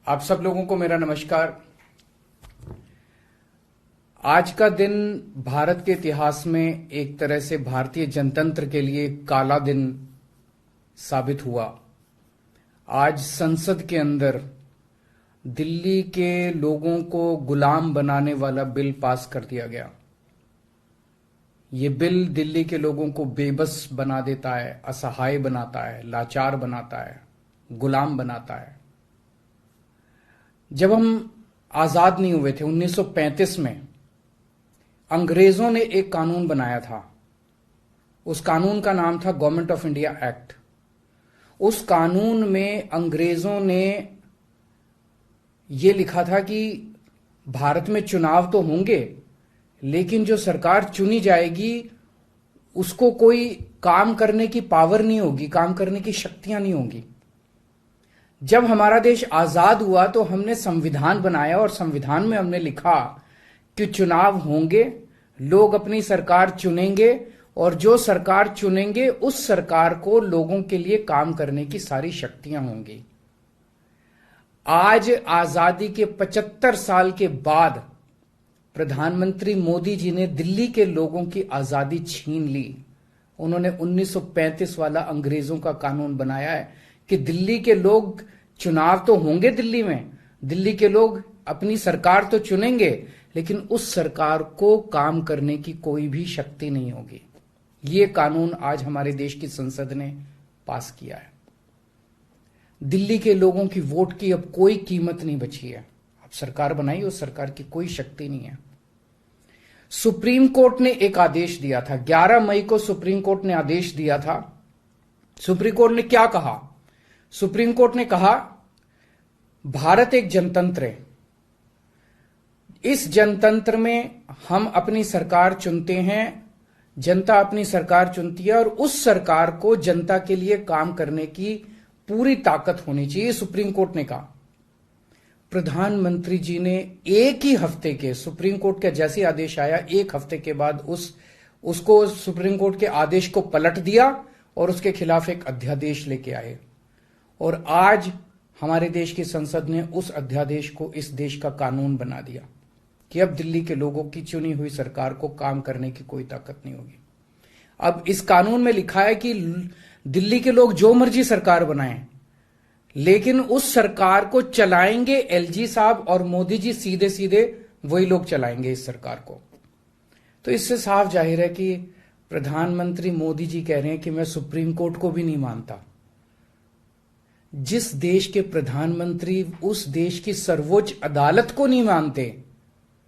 आप सब लोगों को मेरा नमस्कार। आज का दिन भारत के इतिहास में एक तरह से भारतीय जनतंत्र के लिए काला दिन साबित हुआ। आज संसद के अंदर दिल्ली के लोगों को गुलाम बनाने वाला बिल पास कर दिया गया। ये बिल दिल्ली के लोगों को बेबस बना देता है, असहाय बनाता है, लाचार बनाता है, गुलाम बनाता है। जब हम आजाद नहीं हुए थे 1935 में, अंग्रेजों ने एक कानून बनाया था। उस कानून का नाम था गवर्नमेंट ऑफ इंडिया एक्ट। उस कानून में अंग्रेजों ने यह लिखा था कि भारत में चुनाव तो होंगे, लेकिन जो सरकार चुनी जाएगी उसको कोई काम करने की पावर नहीं होगी, काम करने की शक्तियां नहीं होंगी। जब हमारा देश आजाद हुआ तो हमने संविधान बनाया और संविधान में हमने लिखा कि चुनाव होंगे, लोग अपनी सरकार चुनेंगे और जो सरकार चुनेंगे उस सरकार को लोगों के लिए काम करने की सारी शक्तियां होंगी। आज आजादी के 75 साल के बाद प्रधानमंत्री मोदी जी ने दिल्ली के लोगों की आजादी छीन ली। उन्होंने 1935 वाला अंग्रेजों का कानून बनाया है कि दिल्ली के लोग चुनाव तो होंगे, दिल्ली के लोग अपनी सरकार तो चुनेंगे, लेकिन उस सरकार को काम करने की कोई भी शक्ति नहीं होगी। ये कानून आज हमारे देश की संसद ने पास किया है। दिल्ली के लोगों की वोट की अब कोई कीमत नहीं बची है। अब सरकार बनाई, उस सरकार की कोई शक्ति नहीं है। सुप्रीम कोर्ट ने एक आदेश दिया था, 11 मई को सुप्रीम कोर्ट ने आदेश दिया था। सुप्रीम कोर्ट ने क्या कहा? सुप्रीम कोर्ट ने कहा भारत एक जनतंत्र है। इस जनतंत्र में हम अपनी सरकार चुनते हैं, जनता अपनी सरकार चुनती है और उस सरकार को जनता के लिए काम करने की पूरी ताकत होनी चाहिए, सुप्रीम कोर्ट ने कहा। प्रधानमंत्री जी ने एक ही हफ्ते के, सुप्रीम कोर्ट का जैसे आदेश आया, एक हफ्ते के बाद उसको सुप्रीम कोर्ट के आदेश को पलट दिया और उसके खिलाफ एक अध्यादेश लेके आए। और आज हमारे देश की संसद ने उस अध्यादेश को इस देश का कानून बना दिया कि अब दिल्ली के लोगों की चुनी हुई सरकार को काम करने की कोई ताकत नहीं होगी। अब इस कानून में लिखा है कि दिल्ली के लोग जो मर्जी सरकार बनाएं, लेकिन उस सरकार को चलाएंगे एलजी साहब और मोदी जी, सीधे सीधे वही लोग चलाएंगे इस सरकार को। तो इससे साफ जाहिर है कि प्रधानमंत्री मोदी जी कह रहे हैं कि मैं सुप्रीम कोर्ट को भी नहीं मानता। जिस देश के प्रधानमंत्री उस देश की सर्वोच्च अदालत को नहीं मानते,